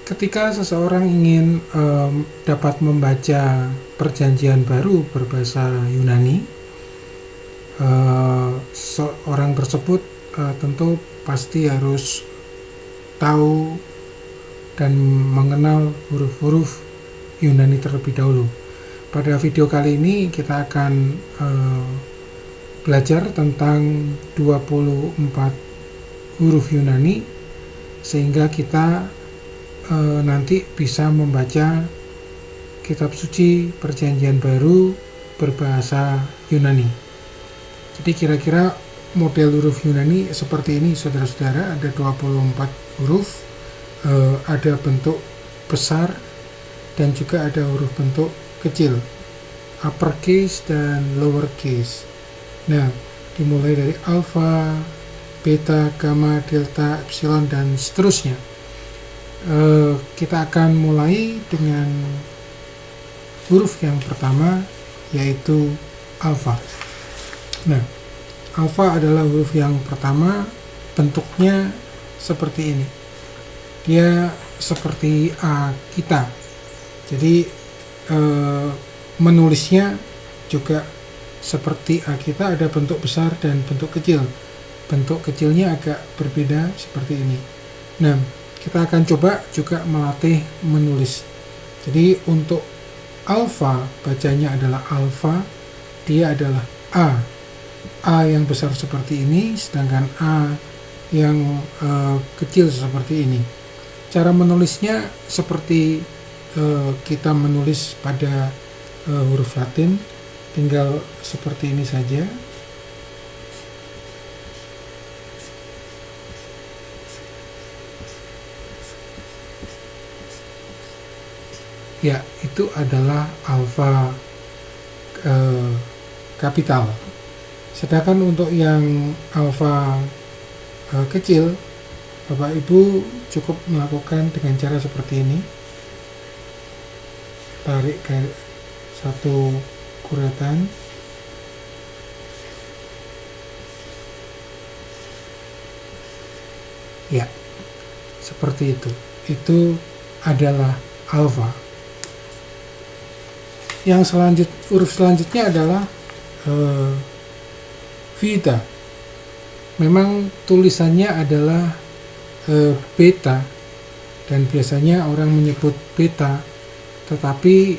Ketika seseorang ingin dapat membaca perjanjian baru berbahasa Yunani, seorang tersebut tentu pasti harus tahu dan mengenal huruf-huruf Yunani terlebih dahulu. Pada video kali ini kita akan belajar tentang 24 huruf Yunani sehingga kita nanti bisa membaca kitab suci perjanjian baru berbahasa Yunani. Jadi kira-kira model huruf Yunani seperti ini, saudara-saudara. Ada 24 huruf, ada bentuk besar dan juga ada huruf bentuk kecil, uppercase dan lowercase. Nah, dimulai dari alpha, beta, gamma, delta, epsilon dan seterusnya. Kita akan mulai dengan huruf yang pertama, yaitu alpha. Nah, alpha adalah huruf yang pertama. Bentuknya seperti ini. Dia seperti A kita. Jadi menulisnya juga seperti A kita, ada bentuk besar dan bentuk kecil. Bentuk kecilnya agak berbeda seperti ini. Nah, kita akan coba juga melatih menulis. Jadi untuk alpha, bacanya adalah alpha, dia adalah A. A yang besar seperti ini, sedangkan A yang kecil seperti ini. Cara menulisnya seperti kita menulis pada huruf Latin, tinggal seperti ini saja. Ya, itu adalah alfa kapital. Sedangkan untuk yang alfa kecil, Bapak Ibu cukup melakukan dengan cara seperti ini. Tarik ke satu kuratan. Ya, seperti itu. Itu adalah alfa. Yang huruf selanjutnya adalah beta. Memang tulisannya adalah beta, dan biasanya orang menyebut beta, tetapi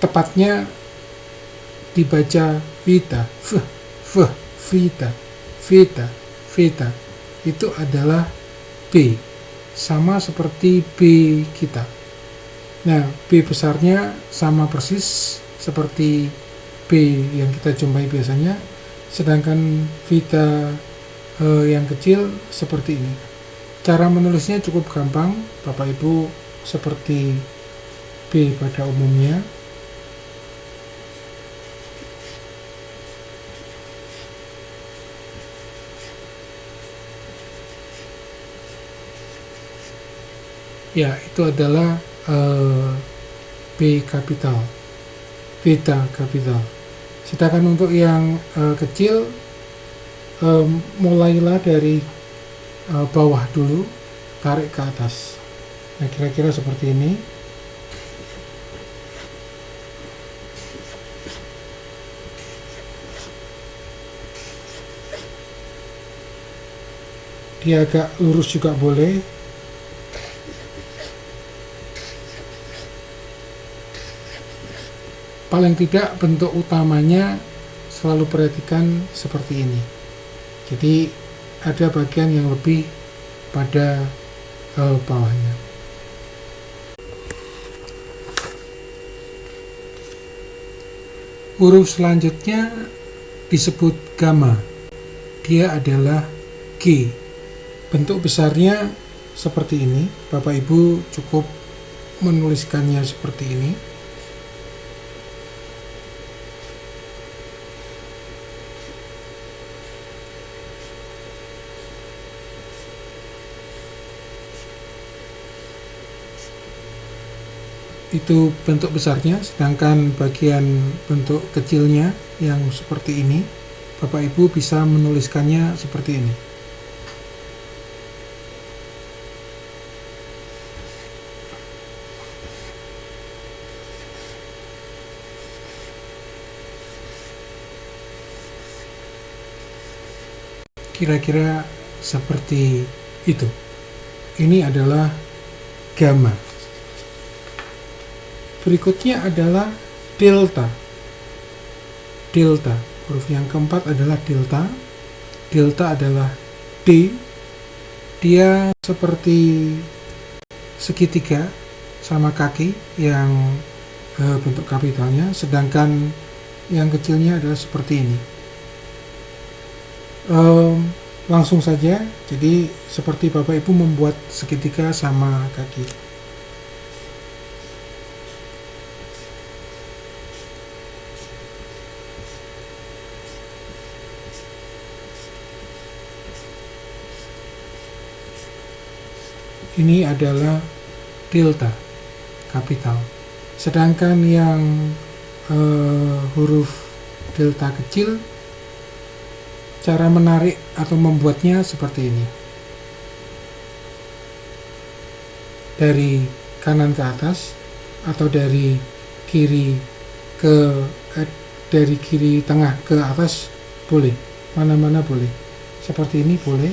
tepatnya dibaca beta. Beta itu adalah B, sama seperti B kita. Nah, B besarnya sama persis seperti B yang kita jumpai biasanya, sedangkan beta yang kecil seperti ini. Cara menulisnya cukup gampang, Bapak Ibu, seperti B pada umumnya. Ya, itu adalah B kapital, beta kapital. Sedangkan untuk yang kecil, mulailah dari bawah dulu, tarik ke atas. Nah, kira-kira seperti ini. Dia agak lurus juga boleh. Paling tidak bentuk utamanya selalu perhatikan seperti ini. Jadi ada bagian yang lebih pada bawahnya. Huruf selanjutnya disebut gamma. Dia adalah G. Bentuk besarnya seperti ini. Bapak Ibu cukup menuliskannya seperti ini. Itu bentuk besarnya, sedangkan bagian bentuk kecilnya yang seperti ini, Bapak Ibu bisa menuliskannya seperti ini. Kira-kira seperti itu. Ini adalah gamma. Berikutnya adalah delta. Delta, huruf yang keempat adalah delta. Delta adalah D. Dia seperti segitiga sama kaki yang bentuk kapitalnya, sedangkan yang kecilnya adalah seperti ini. Langsung saja, jadi seperti Bapak Ibu membuat segitiga sama kaki. Ini adalah delta kapital, sedangkan yang huruf delta kecil, cara menarik atau membuatnya seperti ini, dari kanan ke atas atau dari kiri tengah ke atas boleh, mana-mana boleh, seperti ini boleh,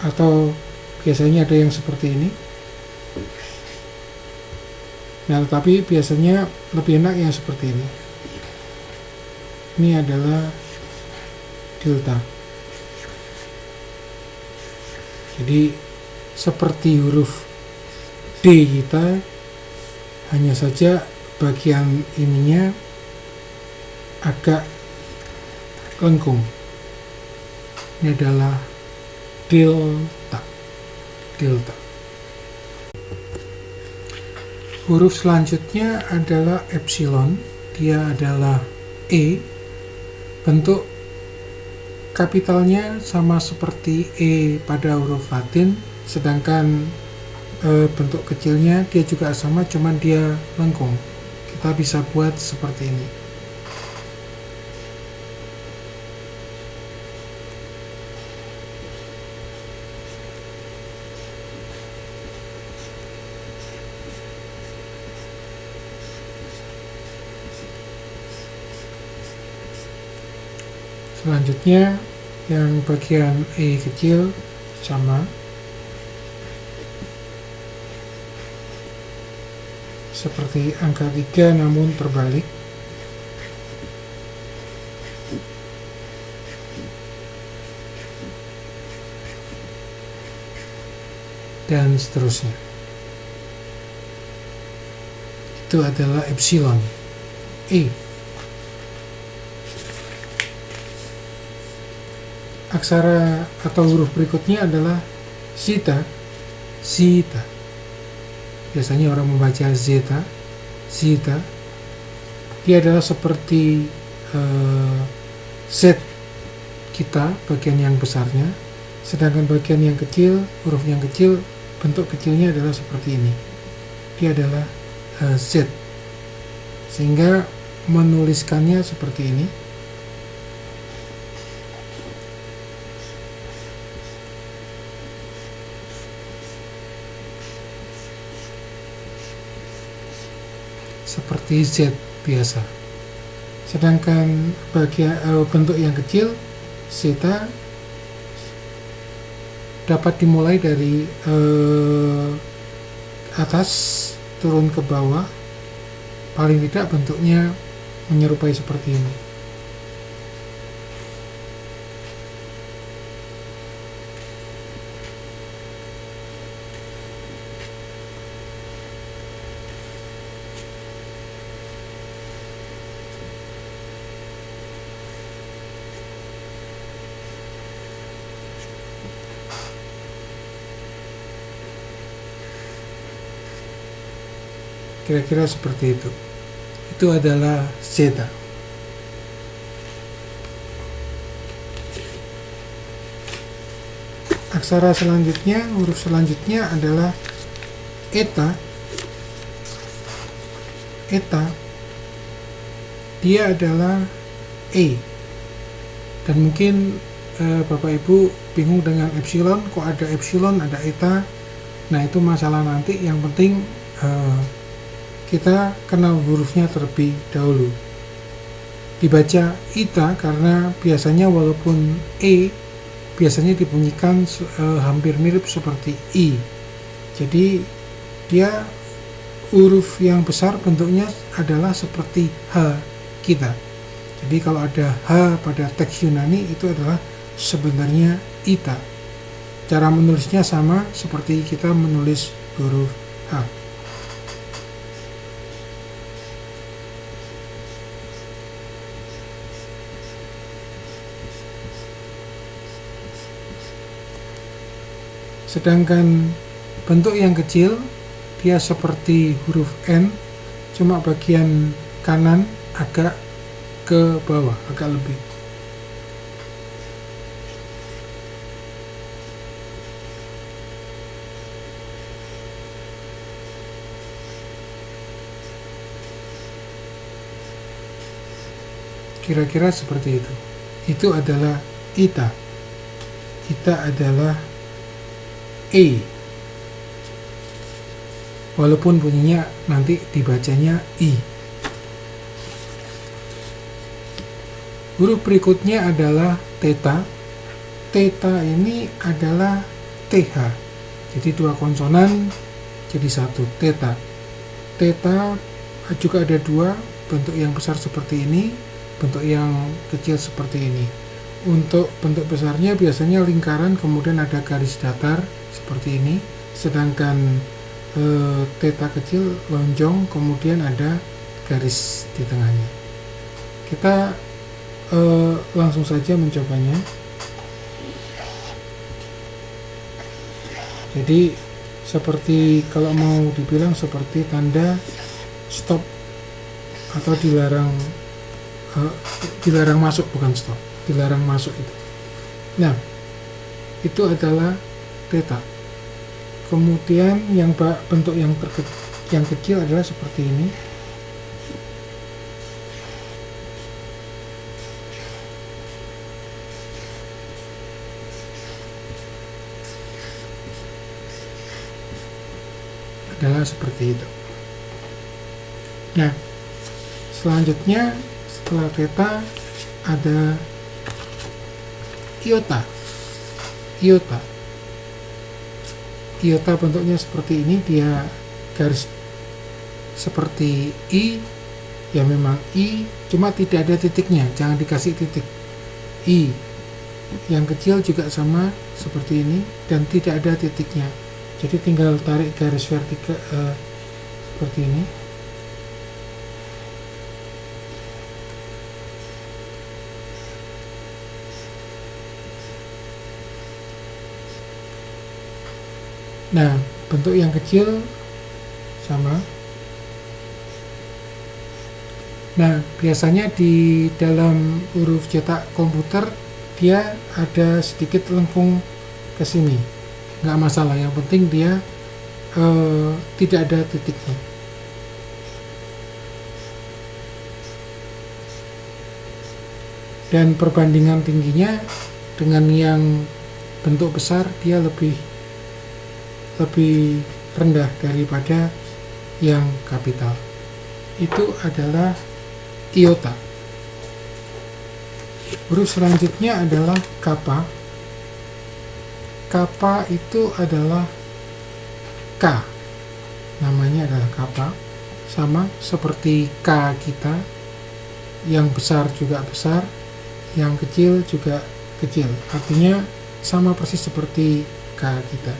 atau biasanya ada yang seperti ini. Nah, tetapi biasanya lebih enak yang seperti ini. Ini adalah delta. Jadi seperti huruf D kita, hanya saja bagian ininya agak lengkung. Ini adalah delta. Delta. Huruf selanjutnya adalah epsilon. Dia adalah E. Bentuk kapitalnya sama seperti E pada huruf Latin, sedangkan bentuk kecilnya dia juga sama, cuman dia lengkung. Kita bisa buat seperti ini. Selanjutnya yang bagian E kecil sama seperti angka 3 namun terbalik. Dan seterusnya. Itu adalah epsilon. E. Aksara atau huruf berikutnya adalah zeta. Zeta. Biasanya orang membaca zeta. Zeta. Dia adalah seperti Z kita, bagian yang besarnya. Sedangkan bagian yang kecil, huruf yang kecil, bentuk kecilnya adalah seperti ini. Dia adalah Z. Sehingga menuliskannya seperti ini. Seperti Z biasa. Sedangkan bagian bentuk yang kecil, zeta, dapat dimulai dari atas turun ke bawah, paling tidak bentuknya menyerupai seperti ini. Kira-kira seperti itu. Itu adalah zeta. Aksara selanjutnya, huruf selanjutnya adalah eta. Eta. Dia adalah E. Dan mungkin Bapak Ibu bingung dengan epsilon, kok ada epsilon, ada eta. Nah, itu masalah nanti. Yang penting kita kenal hurufnya terlebih dahulu. Dibaca ita karena biasanya walaupun E biasanya dibunyikan hampir mirip seperti I. Jadi dia huruf yang besar bentuknya adalah seperti H kita. Jadi kalau ada H pada teks Yunani itu adalah sebenarnya ita. Cara menulisnya sama seperti kita menulis huruf H. Sedangkan bentuk yang kecil dia seperti huruf N, cuma bagian kanan agak ke bawah, agak lebih. Kira-kira seperti itu. Itu adalah ita. Ita adalah E, walaupun bunyinya nanti dibacanya I. Huruf berikutnya adalah theta. Theta ini adalah TH, jadi dua konsonan jadi satu, theta. Theta juga ada dua, bentuk yang besar seperti ini, bentuk yang kecil seperti ini. Untuk bentuk besarnya biasanya lingkaran kemudian ada garis datar seperti ini, sedangkan theta kecil lonjong kemudian ada garis di tengahnya. Kita langsung saja mencobanya. Jadi seperti kalau mau dibilang seperti tanda stop atau dilarang masuk, bukan stop, dilarang masuk itu. Nah, itu adalah theta. Kemudian yang bentuk yang kecil adalah seperti ini. Adalah seperti itu. Nah, selanjutnya setelah theta ada iota. Iota bentuknya seperti ini, dia garis seperti I, ya memang I, cuma tidak ada titiknya, jangan dikasih titik. I yang kecil juga sama seperti ini dan tidak ada titiknya, jadi tinggal tarik garis vertikal seperti ini. Nah, bentuk yang kecil sama. Nah, biasanya di dalam huruf cetak komputer dia ada sedikit lengkung ke sini. Nggak masalah, yang penting dia tidak ada titiknya. Dan perbandingan tingginya dengan yang bentuk besar dia lebih rendah daripada yang kapital. Itu adalah iota. Huruf selanjutnya adalah kappa. Kappa itu adalah K. Namanya adalah kappa. Sama seperti K kita. Yang besar juga besar, yang kecil juga kecil. Artinya sama persis seperti K kita.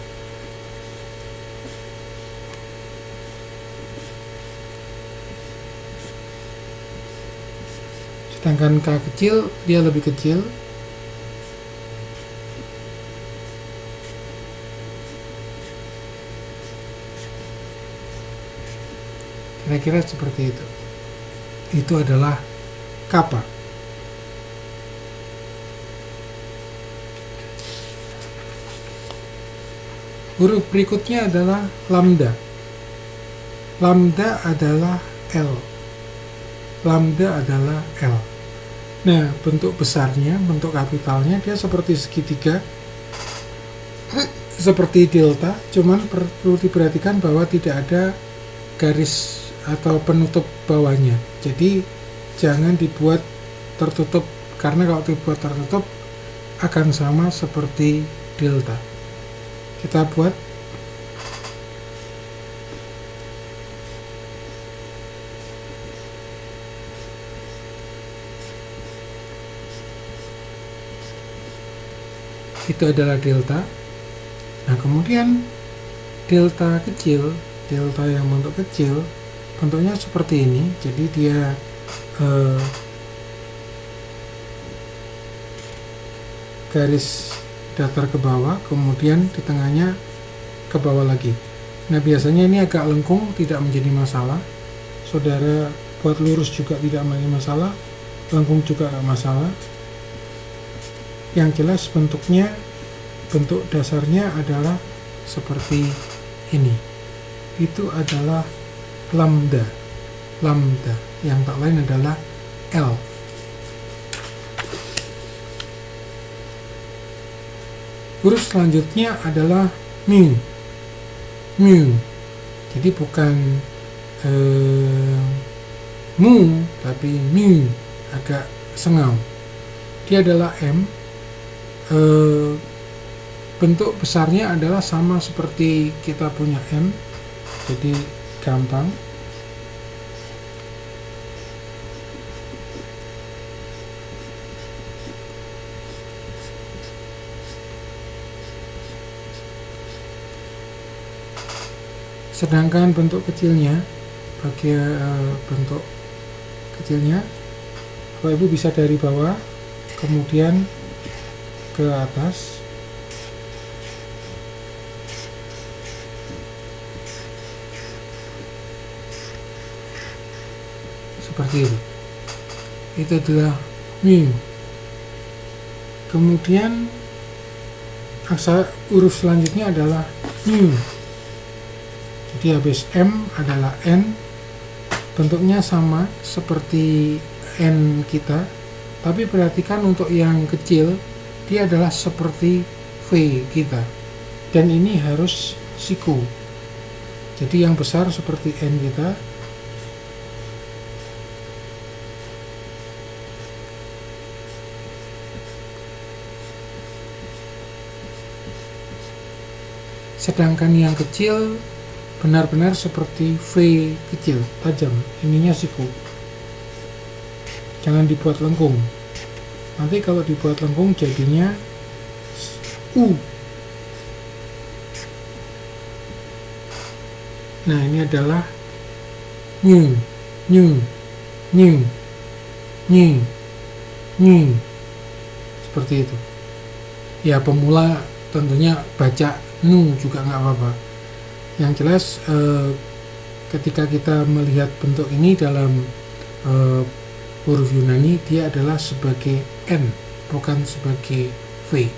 Sedangkan K kecil dia lebih kecil. Kira-kira seperti itu. Itu adalah kappa. Huruf berikutnya adalah lambda. Lambda adalah L. Lambda adalah L. Nah, bentuk besarnya, bentuk kapitalnya dia seperti segitiga, seperti delta, cuman perlu diperhatikan bahwa tidak ada garis atau penutup bawahnya. Jadi jangan dibuat tertutup, karena kalau dibuat tertutup akan sama seperti delta. Kita buat itu adalah delta. Nah, kemudian delta kecil, delta yang bentuk kecil, bentuknya seperti ini. Jadi dia garis datar ke bawah, kemudian di tengahnya ke bawah lagi. Nah, biasanya ini agak lengkung, tidak menjadi masalah. Saudara buat lurus juga tidak menjadi masalah, lengkung juga tidak masalah. Yang jelas bentuknya, bentuk dasarnya adalah seperti ini. Itu adalah lambda. Lambda yang tak lain adalah L. Huruf selanjutnya adalah mu. Mu. Jadi bukan mu, tapi mu, agak sengau. Dia adalah M. Bentuk besarnya adalah sama seperti kita punya M, jadi gampang. Sedangkan bentuk kecilnya, bagi bentuk kecilnya, Bapak Ibu bisa dari bawah kemudian ke atas. Seperti itu. Itu adalah mu. Kemudian huruf selanjutnya adalah nu. Jadi habis M adalah N. Bentuknya sama seperti N kita, tapi perhatikan untuk yang kecil dia adalah seperti V kita, dan ini harus siku. Jadi yang besar seperti N kita, sedangkan yang kecil benar-benar seperti V kecil, tajam, ininya siku. Jangan dibuat lengkung. Nanti kalau dibuat lengkung jadinya U. Nah, ini adalah nyu, nyu, nyu, nyu, nyu. Seperti itu. Ya, pemula tentunya baca nu juga nggak apa-apa. Yang jelas ketika kita melihat bentuk ini dalam huruf Yunani, dia adalah sebagai N, bukan sebagai V.